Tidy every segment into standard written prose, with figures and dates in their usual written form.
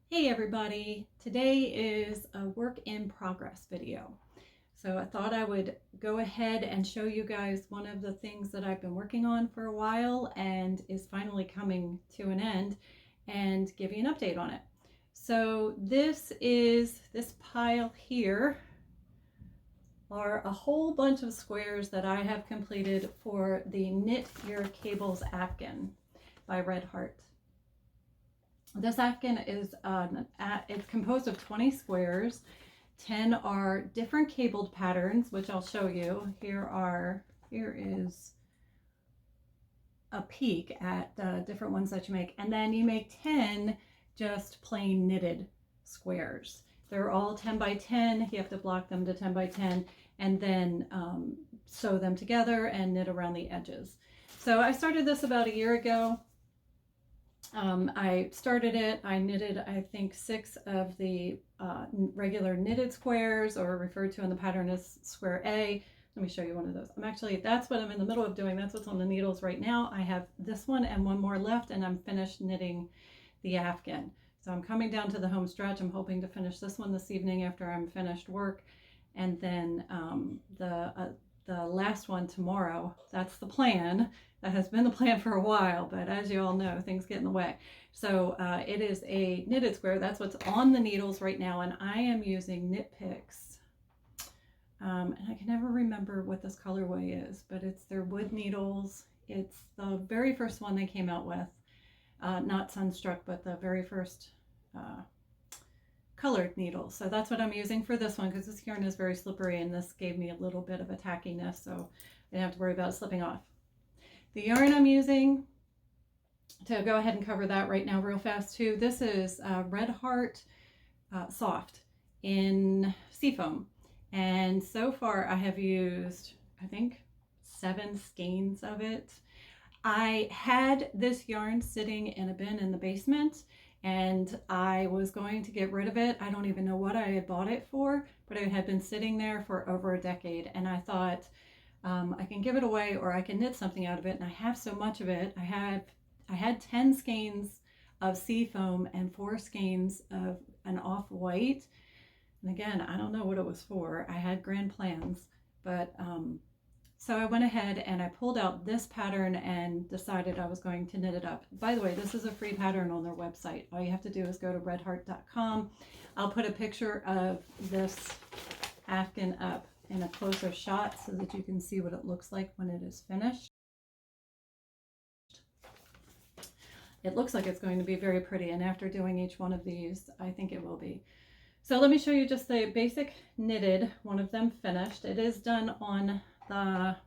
Hey everybody, today is a work in progress video. So I thought I would go ahead and show you guys one of the things that I've been working on for a while and is finally coming to an end and give you an update on it. So this pile here are a whole bunch of squares that I have completed for the Knit Your Cables Afghan by Red Heart. This Afghan is it's composed of 20 squares. 10 are different cabled patterns, which I'll show you. Here is a peek at the different ones that you make. And then you make 10 just plain knitted squares. They're all 10 by 10. You have to block them to 10 by 10 and then sew them together and knit around the edges. So I started this about a year ago. I started it, I knitted, I think 6 of the regular knitted squares, or referred to in the pattern as square A. Let me show you one of those. That's what I'm in the middle of doing. That's what's on the needles right now. I have this one and one more left, and I'm finished knitting the Afghan. So I'm coming down to the home stretch. I'm hoping to finish this one this evening after I'm finished work, and then the last one tomorrow. That's the plan. That has been the plan for a while, but as you all know, things get in the way. So it is a knitted square. That's what's on the needles right now, and I am using KnitPicks. And I can never remember what this colorway is, but it's their wood needles. It's the very first one they came out with, not Sunstruck, but the very first colored needles. So that's what I'm using for this one, because this yarn is very slippery, and this gave me a little bit of a tackiness, so I didn't have to worry about it slipping off. The yarn I'm using, to go ahead and cover that right now real fast too, this is Red Heart Soft in Seafoam. And so far I have used, I think, 7 skeins of it. I had this yarn sitting in a bin in the basement, and I was going to get rid of it. I don't even know what I had bought it for, but it had been sitting there for over a decade, and I thought, I can give it away, or I can knit something out of it. And I have so much of it. I had 10 skeins of Seafoam and 4 skeins of an off-white. And again, I don't know what it was for. I had grand plans, but so I went ahead and I pulled out this pattern and decided I was going to knit it up. By the way, this is a free pattern on their website. All you have to do is go to redheart.com. I'll put a picture of this Afghan up in a closer shot so that you can see what it looks like when it is finished. It looks like it's going to be very pretty, and after doing each one of these, I think it will be. So let me show you just the basic knitted, one of them finished. It is done on the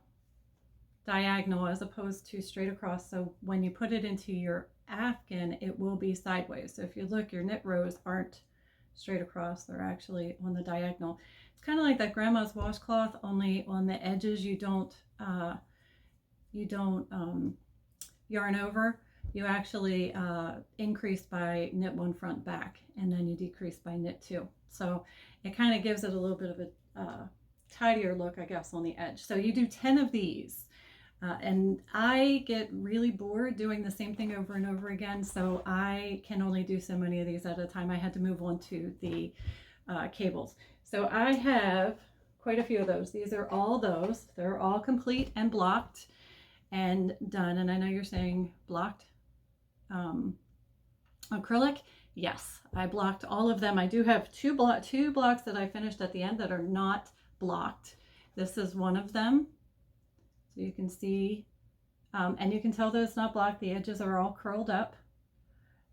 diagonal as opposed to straight across, so when you put it into your Afghan, it will be sideways. So if you look, your knit rows aren't straight across, they're actually on the diagonal. It's kind of like that grandma's washcloth, only on the edges you don't yarn over. You actually increase by knit 1 front back, and then you decrease by knit 2. So it kind of gives it a little bit of a tidier look, I guess, on the edge. So you do 10 of these, and I get really bored doing the same thing over and over again, so I can only do so many of these at a time. I had to move on to the cables. So I have quite a few of those. These are all those. They're all complete and blocked and done. And I know you're saying blocked acrylic. Yes, I blocked all of them. I do have two blocks that I finished at the end that are not blocked. This is one of them. So you can see, and you can tell that it's not blocked. The edges are all curled up.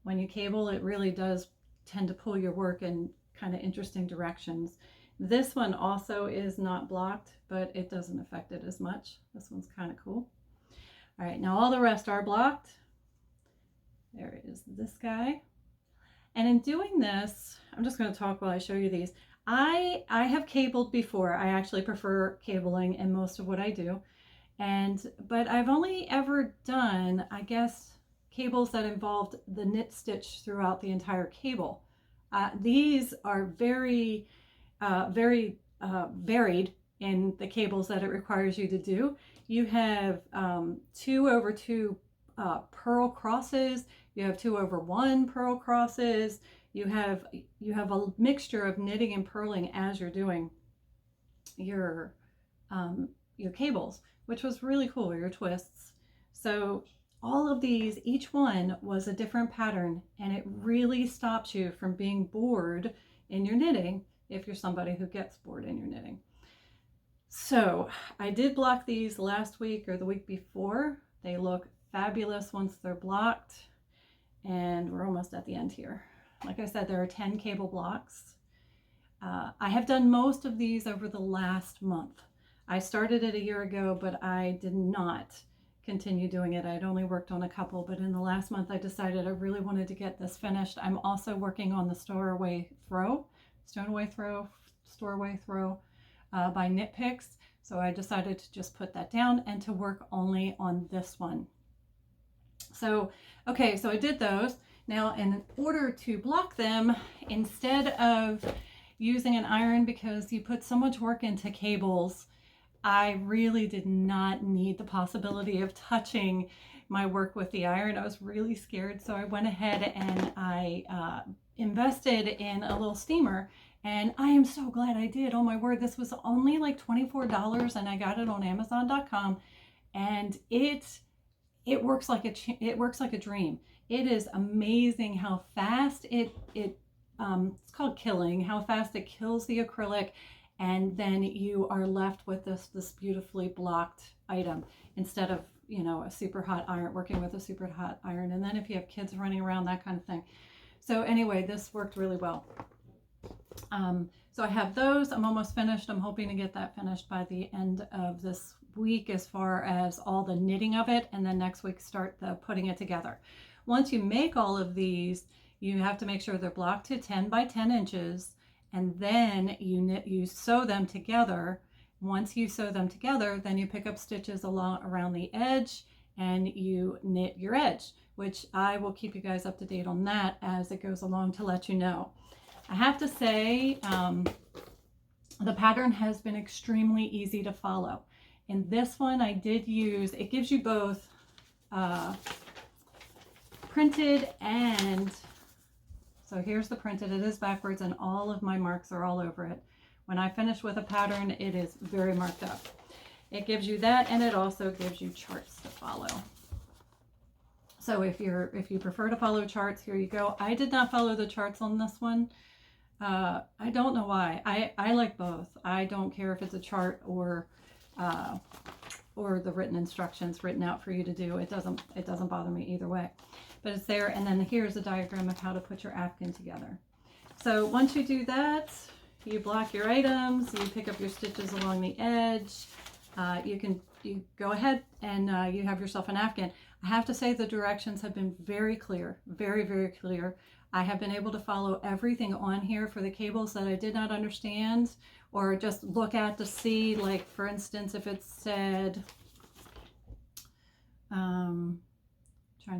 When you cable, it really does tend to pull your work in kind of interesting directions. This one also is not blocked, but it doesn't affect it as much. This one's kind of cool. All right, now all the rest are blocked. There is this guy. And in doing this, I'm just going to talk while I show you these. I have cabled before. I actually prefer cabling in most of what I do. But I've only ever done, I guess, cables that involved the knit stitch throughout the entire cable. These are very varied in the cables that it requires you to do. You have 2/2 purl crosses, you have 2/1 purl crosses, you have a mixture of knitting and purling as you're doing your cables, which was really cool, your twists. So all of these, each one was a different pattern, and it really stops you from being bored in your knitting if you're somebody who gets bored in your knitting. So I did block these last week or the week before. They look fabulous once they're blocked, and we're almost at the end here. Like I said, there are 10 cable blocks. I have done most of these over the last month. I started it a year ago, but I did not continue doing it. I'd only worked on a couple, but in the last month I decided I really wanted to get this finished. I'm also working on the Stowaway Throw by KnitPicks. So I decided to just put that down and to work only on this one. So, okay, so I did those. Now, in order to block them, instead of using an iron, because you put so much work into cables, I really did not need the possibility of touching my work with the iron. I was really scared, so I went ahead and I invested in a little steamer, and I am so glad I did. Oh my word, this was only like $24, and I got it on Amazon.com, and it works like a dream. It is amazing how fast it's called killing, how fast it kills the acrylic, and then you are left with this beautifully blocked item instead of, you know, a super hot iron, working with a super hot iron, and then if you have kids running around, that kind of thing. So anyway, this worked really well. So I have those. I'm almost finished. I'm hoping to get that finished by the end of this week as far as all the knitting of it, and then next week start the putting it together. Once you make all of these, you have to make sure they're blocked to 10 by 10 inches, and then you sew them together. Once you sew them together, then you pick up stitches around the edge and you knit your edge, which I will keep you guys up to date on that as it goes along to let you know. I have to say, the pattern has been extremely easy to follow. In this one, I did use, it gives you both printed and, so here's the printed, it is backwards and all of my marks are all over it. When I finish with a pattern, it is very marked up. It gives you that, and it also gives you charts to follow. So if you prefer to follow charts, here you go. I did not follow the charts on this one. I don't know why. I like both. I don't care if it's a chart or the written instructions written out for you to do. It doesn't bother me either way. But it's there, and then here's a diagram of how to put your Afghan together. So once you do that, you block your items, you pick up your stitches along the edge, you go ahead and you have yourself an Afghan. I have to say the directions have been very clear, very, very clear. I have been able to follow everything on here for the cables that I did not understand or just look at to see, like for instance, if it said, trying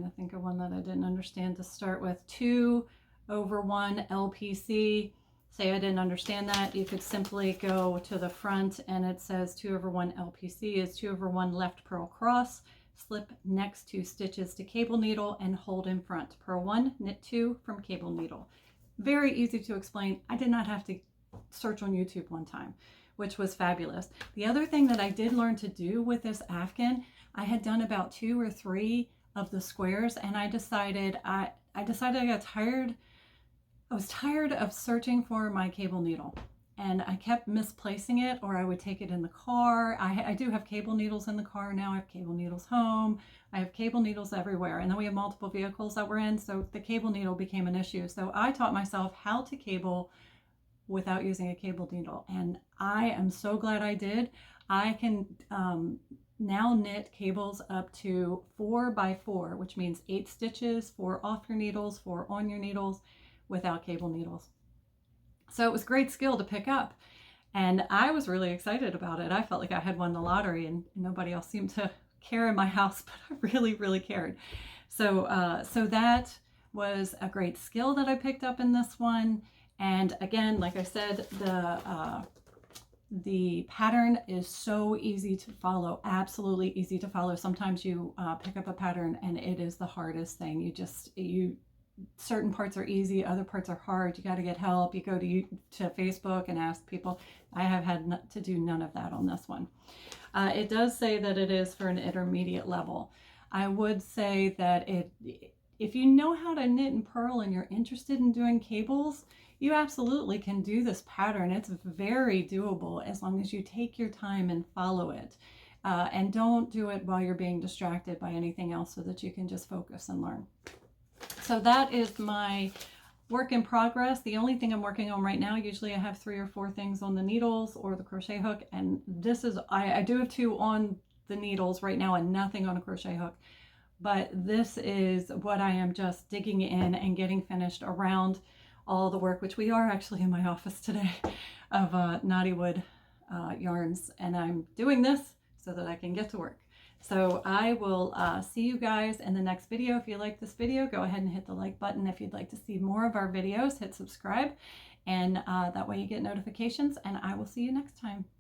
to think of one that I didn't understand to start with, 2/1 LPC. Say I didn't understand that, you could simply go to the front and it says 2/1 LPC is 2/1 left purl cross, slip next 2 stitches to cable needle and hold in front. Purl 1, knit 2 from cable needle. Very easy to explain. I did not have to search on YouTube one time, which was fabulous. The other thing that I did learn to do with this Afghan, I had done about 2 or 3 of the squares, and I decided I got tired. I was tired of searching for my cable needle, and I kept misplacing it, or I would take it in the car. I do have cable needles in the car now. I have cable needles home. I have cable needles everywhere, and then we have multiple vehicles that we're in, so the cable needle became an issue. So I taught myself how to cable without using a cable needle, and I am so glad I did. I can now knit cables up to 4 by 4, which means 8 stitches, 4 off your needles, 4 on your needles, without cable needles. So it was a great skill to pick up, and I was really excited about it. I felt like I had won the lottery, and nobody else seemed to care in my house, but I really, really cared. So so that was a great skill that I picked up in this one. And again, like I said, the pattern is so easy to follow, absolutely easy to follow. Sometimes you pick up a pattern and it is the hardest thing. certain parts are easy, other parts are hard. You got to get help. You go to Facebook and ask people. I have had to do none of that on this one. It does say that it is for an intermediate level. I would say that if you know how to knit and purl and you're interested in doing cables, you absolutely can do this pattern. It's very doable as long as you take your time and follow it. And don't do it while you're being distracted by anything else, so that you can just focus and learn. So that is my work in progress. The only thing I'm working on right now, usually I have 3 or 4 things on the needles or the crochet hook, and this is, I do have 2 on the needles right now and nothing on a crochet hook, but this is what I am just digging in and getting finished around all the work, which we are actually in my office today, of KnottyWood yarns, and I'm doing this so that I can get to work. So I will see you guys in the next video. If you like this video, go ahead and hit the like button. If you'd like to see more of our videos, hit subscribe, and that way you get notifications, and I will see you next time.